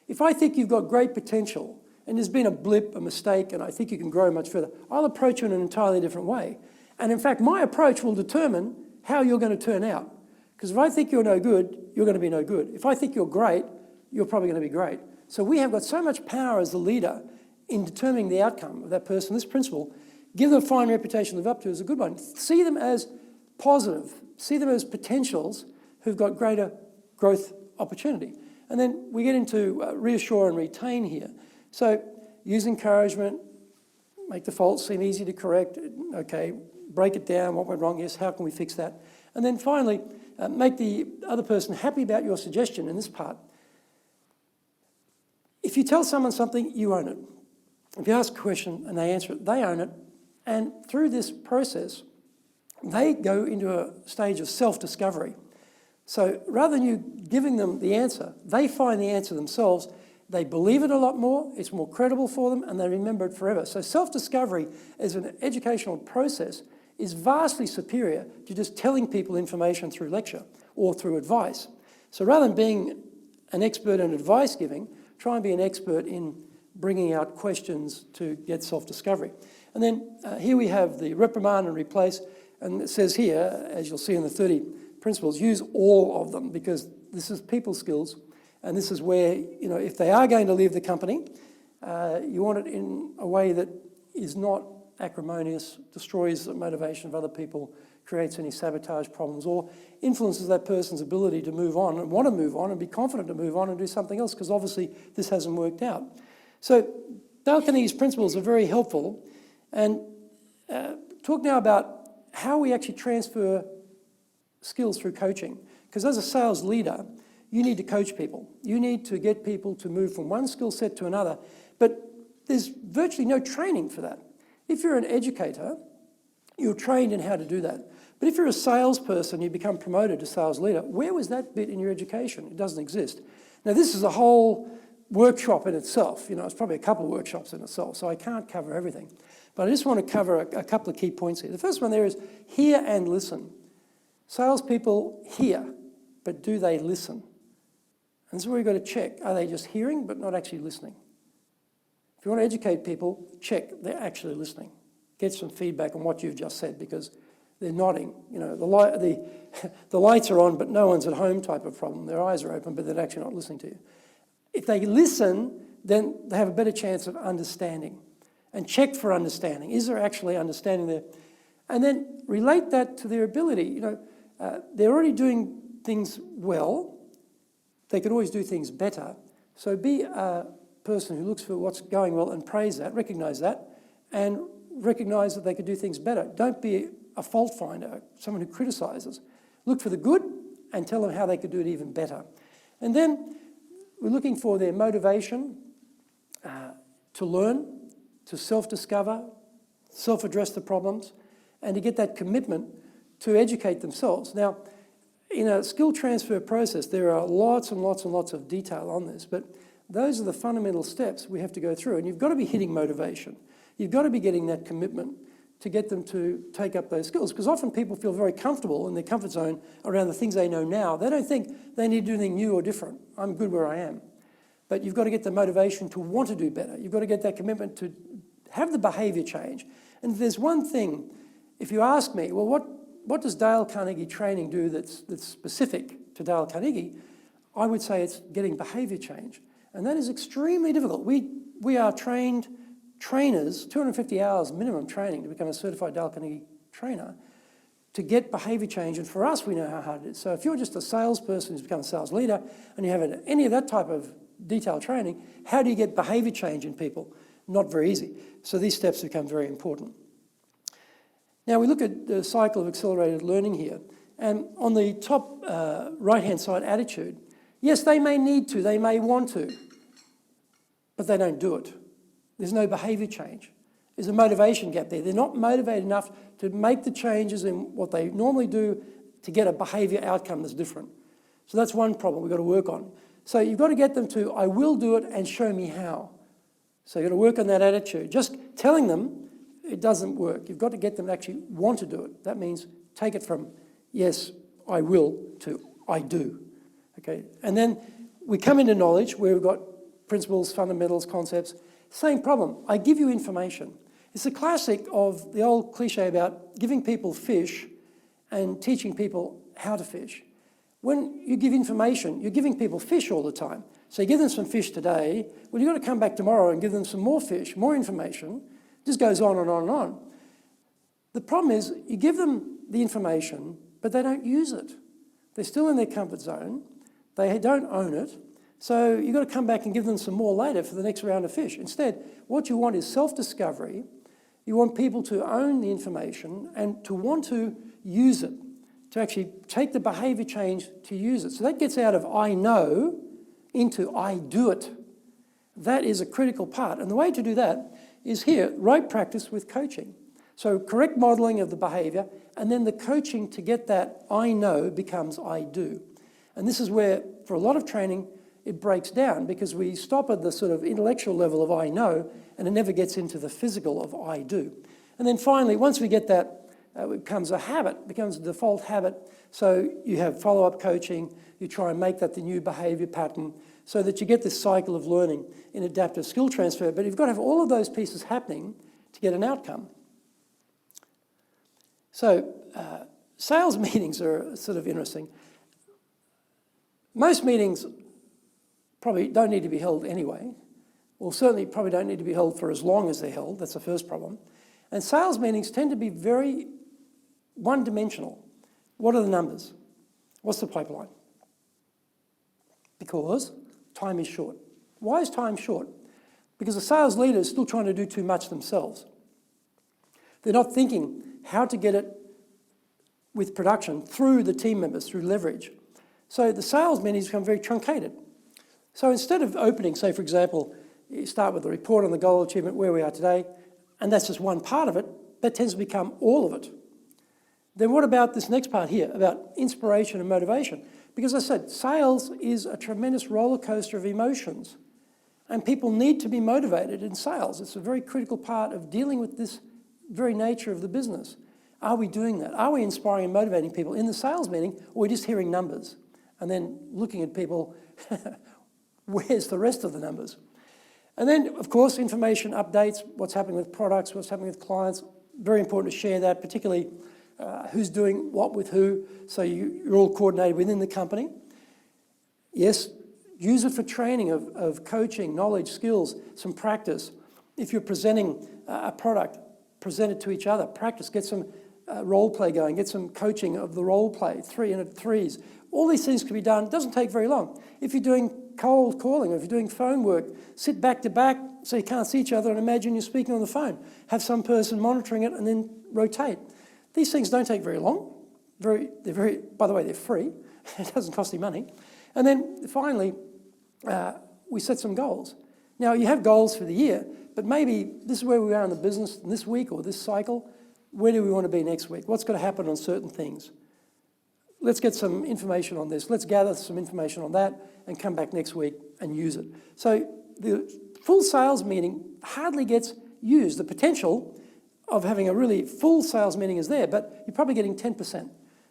If I think you've got great potential and there's been a blip, a mistake, and I think you can grow much further, I'll approach you in an entirely different way. And in fact, my approach will determine how you're going to turn out. Because if I think you're no good, you're going to be no good. If I think you're great, you're probably going to be great. So we have got so much power as the leader in determining the outcome of that person. This principle, give them a fine reputation to live up to, is a good one. See them as positive. See them as potentials who've got greater growth opportunity. And then we get into reassure and retain here. So use encouragement, make the faults seem easy to correct. Okay, break it down, what went wrong, yes, how can we fix that? And then finally, make the other person happy about your suggestion in this part. If you tell someone something, you own it. If you ask a question and they answer it, they own it. And through this process, they go into a stage of self-discovery. So rather than you giving them the answer, they find the answer themselves. They believe it a lot more, it's more credible for them, and they remember it forever. So self-discovery as an educational process is vastly superior to just telling people information through lecture or through advice. So rather than being an expert in advice giving, try and be an expert in bringing out questions to get self-discovery. And then here we have the reprimand and replace, and it says here, as you'll see in the 30 principles, use all of them, because this is people skills, and this is where, you know, if they are going to leave the company, you want it in a way that is not acrimonious, destroys the motivation of other people, creates any sabotage problems, or influences that person's ability to move on and want to move on and be confident to move on and do something else, because obviously this hasn't worked out. So Dale Carnegie's principles are very helpful. And talk now about how we actually transfer skills through coaching. Because as a sales leader, you need to coach people. You need to get people to move from one skill set to another. But there's virtually no training for that. If you're an educator, you're trained in how to do that. But if you're a salesperson, you become promoted to sales leader, where was that bit in your education? It doesn't exist. Now, this is a whole workshop in itself. You know, it's probably a couple of workshops in itself, so I can't cover everything. But I just want to cover a couple of key points here. The first one there is hear and listen. Salespeople hear, but do they listen? And this is where you've got to check. Are they just hearing but not actually listening? If you want to educate people, check they're actually listening. Get some feedback on what you've just said, because they're nodding. You know, the lights are on, but no one's at home type of problem. Their eyes are open, but they're actually not listening to you. If they listen, then they have a better chance of understanding. And check for understanding. Is there actually understanding there? And then relate that to their ability. You know, they're already doing things well. They could always do things better. So be a person who looks for what's going well and praise that, recognise that, and recognise that they could do things better. Don't be a fault finder, someone who criticises. Look for the good and tell them how they could do it even better. And then we're looking for their motivation to learn, to self-discover, self-address the problems, and to get that commitment to educate themselves. Now, in a skill transfer process, there are lots and lots and lots of detail on this, but those are the fundamental steps we have to go through. And you've got to be hitting motivation. You've got to be getting that commitment to get them to take up those skills. Because often people feel very comfortable in their comfort zone around the things they know now. They don't think they need to do anything new or different. I'm good where I am. But you've got to get the motivation to want to do better. You've got to get that commitment to have the behaviour change. And if there's one thing, if you ask me, well, what does Dale Carnegie training do that's specific to Dale Carnegie? I would say it's getting behaviour change. And that is extremely difficult. We are trainers, 250 hours minimum training to become a certified Dale Carnegie trainer, to get behaviour change. And for us, we know how hard it is. So if you're just a salesperson who's become a sales leader and you haven't any of that type of detailed training, how do you get behaviour change in people? Not very easy. So these steps become very important. Now we look at the cycle of accelerated learning here. And on the top right-hand side, attitude. Yes, they may need to, they may want to, but they don't do it. There's no behaviour change. There's a motivation gap there. They're not motivated enough to make the changes in what they normally do to get a behaviour outcome that's different. So that's one problem we've got to work on. So you've got to get them to, I will do it and show me how. So you've got to work on that attitude. Just telling them it doesn't work. You've got to get them to actually want to do it. That means take it from, yes, I will, to I do. Okay, and then we come into knowledge where we've got principles, fundamentals, concepts. Same problem. I give you information. It's a classic of the old cliche about giving people fish and teaching people how to fish. When you give information, you're giving people fish all the time. So you give them some fish today, well, you've got to come back tomorrow and give them some more fish, more information. It just goes on and on and on. The problem is you give them the information, but they don't use it. They're still in their comfort zone. They don't own it. So you've got to come back and give them some more later for the next round of fish. Instead, what you want is self-discovery. You want people to own the information and to want to use it, to actually take the behaviour change to use it. So that gets out of I know into I do it. That is a critical part. And the way to do that is here, right practice with coaching. So correct modelling of the behaviour, and then the coaching to get that I know becomes I do. And this is where, for a lot of training, it breaks down because we stop at the sort of intellectual level of I know, and it never gets into the physical of I do. And then finally, once we get that, it becomes a habit, becomes a default habit. So you have follow-up coaching, you try and make that the new behaviour pattern so that you get this cycle of learning in adaptive skill transfer. But you've got to have all of those pieces happening to get an outcome. So sales meetings are sort of interesting. Most meetings probably don't need to be held anyway. Well, certainly probably don't need to be held for as long as they're held. That's the first problem. And sales meetings tend to be very one-dimensional. What are the numbers? What's the pipeline? Because time is short. Why is time short? Because the sales leader is still trying to do too much themselves. They're not thinking how to get it with production through the team members, through leverage. So the sales meetings become very truncated. So instead of opening, say for example, you start with a report on the goal achievement, where we are today, and that's just one part of it, that tends to become all of it. Then what about this next part here, about inspiration and motivation? Because I said, sales is a tremendous roller coaster of emotions, and people need to be motivated in sales. It's a very critical part of dealing with this very nature of the business. Are we doing that? Are we inspiring and motivating people in the sales meeting, or are we just hearing numbers and then looking at people, where's the rest of the numbers? And then, of course, information updates, what's happening with products, what's happening with clients. Very important to share that, particularly who's doing what with who, so you're all coordinated within the company. Yes, use it for training of coaching, knowledge, skills, some practice. If you're presenting a product, present it to each other. Practice, get some role play going, get some coaching of the role play, 3 and 3s. All these things can be done. It doesn't take very long. If you're doing cold calling, or if you're doing phone work, sit back to back so you can't see each other and imagine you're speaking on the phone. Have some person monitoring it and then rotate. These things don't take very long. By the way, they're free. It doesn't cost you money. And then finally, we set some goals. Now, you have goals for the year, but maybe this is where we are in the business this week or this cycle. Where do we want to be next week? What's going to happen on certain things? Let's get some information on this. Let's gather some information on that and come back next week and use it. So the full sales meeting hardly gets used. The potential of having a really full sales meeting is there, but you're probably getting 10%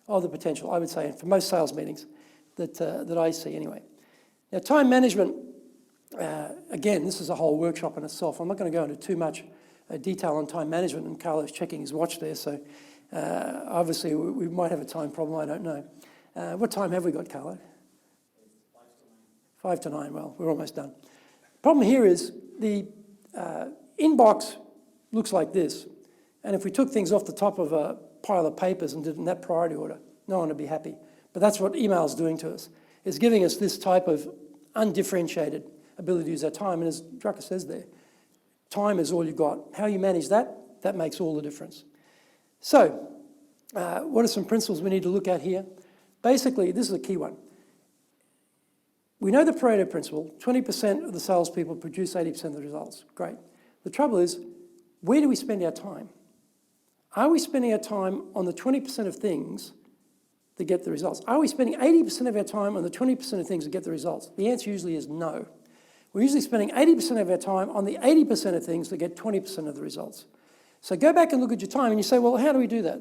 of the potential, I would say, for most sales meetings that I see anyway. Now, time management, again, this is a whole workshop in itself. I'm not going to go into too much detail on time management, and Carlo's checking his watch there, so obviously we might have a time problem, I don't know. What time have we got, Carlo? 5 to 9, well, we're almost done. Problem here is the inbox looks like this, and if we took things off the top of a pile of papers and did it in that priority order, no one would be happy. But that's what email's doing to us. It's giving us this type of undifferentiated ability to use our time, and as Drucker says there, time is all you've got. How you manage that, that makes all the difference. So, what are some principles we need to look at here? Basically, this is a key one. We know the Pareto principle, 20% of the salespeople produce 80% of the results. Great. The trouble is, where do we spend our time? Are we spending our time on the 20% of things that get the results? Are we spending 80% of our time on the 20% of things that get the results? The answer usually is no. We're usually spending 80% of our time on the 80% of things that get 20% of the results. So go back and look at your time and you say, well, how do we do that?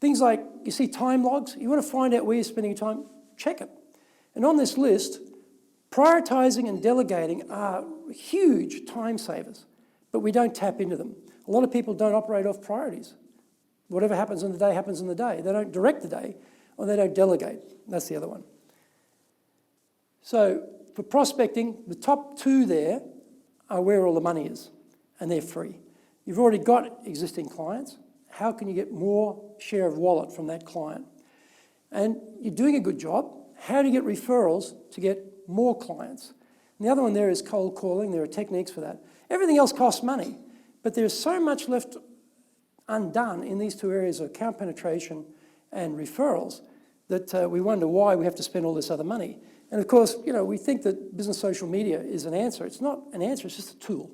Things like, you see time logs, you want to find out where you're spending your time, check it. And on this list, prioritising and delegating are huge time savers, but we don't tap into them. A lot of people don't operate off priorities. Whatever happens in the day happens in the day. They don't direct the day, or they don't delegate. That's the other one. So for prospecting, the top two there are where all the money is, and they're free. You've already got existing clients. How can you get more share of wallet from that client? And you're doing a good job. How do you get referrals to get more clients? And the other one there is cold calling. There are techniques for that. Everything else costs money, but there's so much left undone in these two areas of account penetration and referrals that we wonder why we have to spend all this other money. And of course, we think that business social media is an answer. It's not an answer, it's just a tool.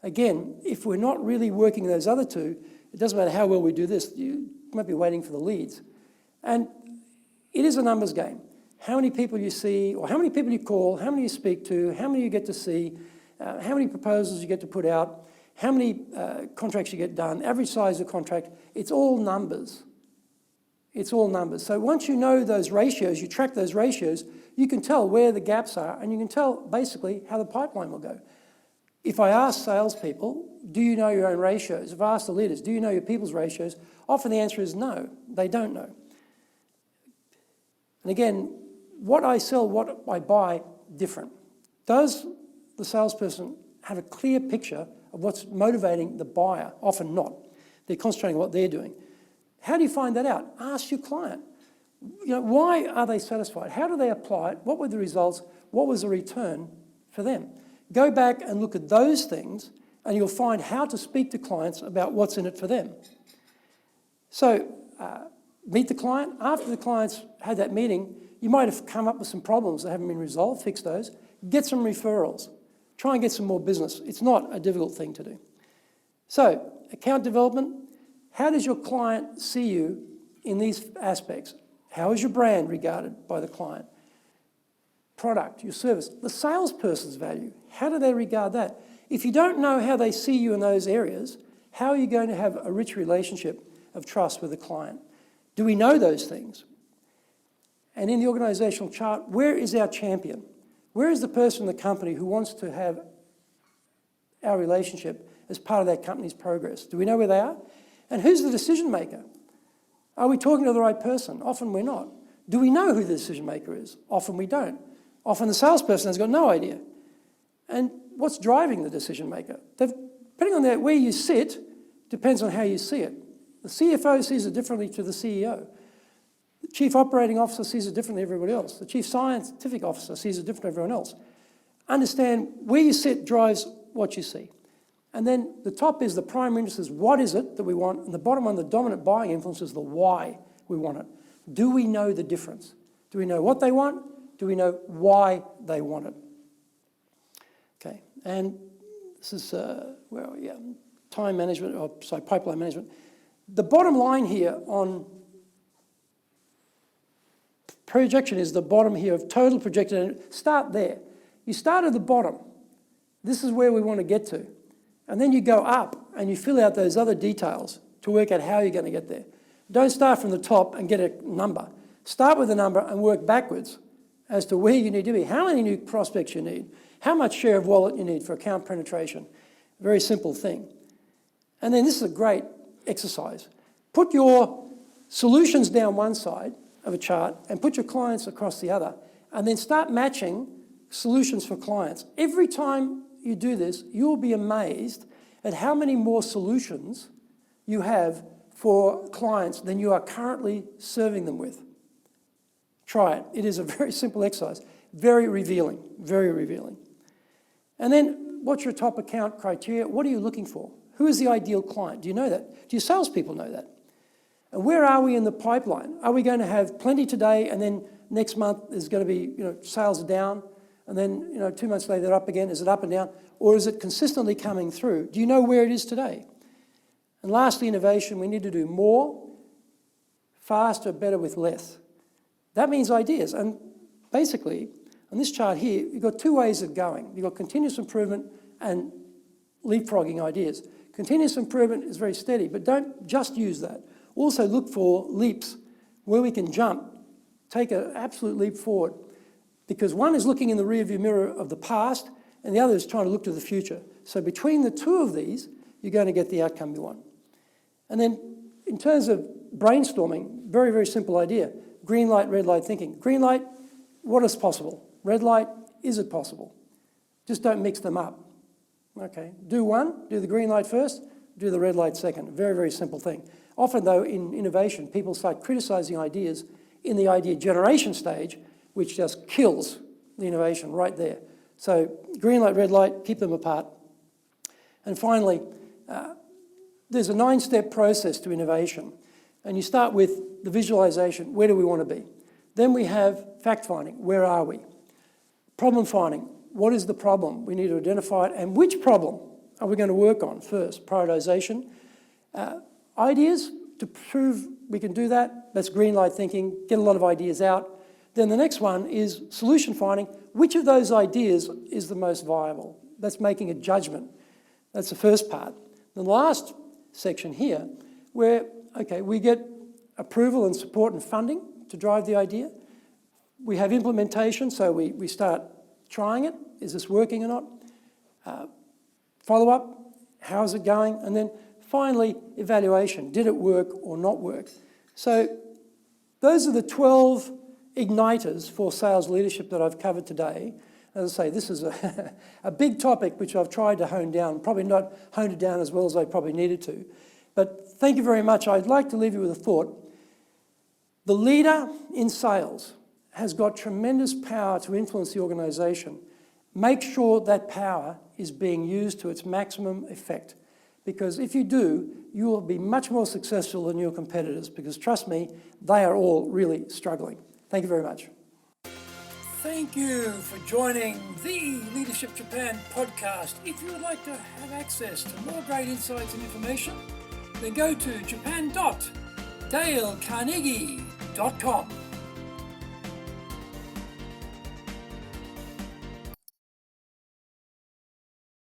Again, if we're not really working those other two, it doesn't matter how well we do this, you might be waiting for the leads. And it is a numbers game. How many people you see, or how many people you call, how many you speak to, how many you get to see, how many proposals you get to put out, how many contracts you get done, average size of contract, it's all numbers. It's all numbers. So once you know those ratios, you track those ratios, you can tell where the gaps are, and you can tell basically how the pipeline will go. If I ask salespeople, do you know your own ratios? If I ask the leaders, do you know your people's ratios? Often the answer is no, they don't know. And again, what I sell, what I buy, different. Does the salesperson have a clear picture of what's motivating the buyer? Often not. They're concentrating on what they're doing. How do you find that out? Ask your client. Why are they satisfied? How do they apply it? What were the results? What was the return for them? Go back and look at those things, and you'll find how to speak to clients about what's in it for them. So meet the client. After the client's had that meeting, you might have come up with some problems that haven't been resolved. Fix those. Get some referrals. Try and get some more business. It's not a difficult thing to do. So account development. How does your client see you in these aspects? How is your brand regarded by the client? Product, your service, the salesperson's value. How do they regard that? If you don't know how they see you in those areas, how are you going to have a rich relationship of trust with the client? Do we know those things? And in the organisational chart, where is our champion? Where is the person in the company who wants to have our relationship as part of that company's progress? Do we know where they are? And who's the decision maker? Are we talking to the right person? Often we're not. Do we know who the decision maker is? Often we don't. Often the salesperson has got no idea. And what's driving the decision maker? Depending on where you sit, depends on how you see it. The CFO sees it differently to the CEO. The Chief Operating Officer sees it differently to everybody else. The Chief Scientific Officer sees it different to everyone else. Understand where you sit drives what you see. And then the top is the primary interest is what is it that we want, and the bottom one, the dominant buying influence, is the why we want it. Do we know the difference? Do we know what they want? Do we know why they want it? Okay, and this is, time management, pipeline management. The bottom line here on projection is the bottom here of total projected. Start there. You start at the bottom. This is where we want to get to. And then you go up and you fill out those other details to work out how you're going to get there. Don't start from the top and get a number. Start with a number and work backwards as to where you need to be, how many new prospects you need, how much share of wallet you need for account penetration. Very simple thing. And then this is a great exercise. Put your solutions down one side of a chart and put your clients across the other, and then start matching solutions for clients. Every time you do this, you'll be amazed at how many more solutions you have for clients than you are currently serving them with. Try it. It is a very simple exercise. Very revealing, very revealing. And then what's your top account criteria? What are you looking for? Who is the ideal client? Do you know that? Do your salespeople know that? And where are we in the pipeline? Are we going to have plenty today and then next month there's going to be, sales are down, and then, 2 months later they're up again? Is it up and down? Or is it consistently coming through? Do you know where it is today? And lastly, innovation. We need to do more, faster, better with less. That means ideas. And basically, on this chart here, you've got two ways of going. You've got continuous improvement and leapfrogging ideas. Continuous improvement is very steady, but don't just use that. Also look for leaps where we can jump, take an absolute leap forward. Because one is looking in the rearview mirror of the past and the other is trying to look to the future. So between the two of these, you're going to get the outcome you want. And then in terms of brainstorming, very, very simple idea. Green light, red light thinking. Green light, what is possible? Red light, is it possible? Just don't mix them up. Okay, do one, do the green light first, do the red light second. Very, very simple thing. Often though, in innovation, people start criticizing ideas in the idea generation stage, which just kills the innovation right there. So green light, red light, keep them apart. And finally, there's a 9-step process to innovation. And you start with the visualization, where do we want to be? Then we have fact-finding, where are we? Problem finding, what is the problem? We need to identify it, and which problem are we going to work on first? Prioritization. Ideas, to prove we can do that, that's green light thinking, get a lot of ideas out. Then the next one is solution finding. Which of those ideas is the most viable? That's making a judgment. That's the first part. The last section here, where, okay, we get approval and support and funding to drive the idea. We have implementation, so we start trying it. Is this working or not? Follow-up, how's it going? And then finally, evaluation. Did it work or not work? So those are the 12 igniters for sales leadership that I've covered today. As I say, this is a big topic which I've tried to hone down, probably not honed it down as well as I probably needed to. But thank you very much. I'd like to leave you with a thought. The leader in sales has got tremendous power to influence the organisation. Make sure that power is being used to its maximum effect. Because if you do, you will be much more successful than your competitors, because trust me, they are all really struggling. Thank you very much. Thank you for joining the Leadership Japan podcast. If you would like to have access to more great insights and information, then go to japan.dalecarnegie.com.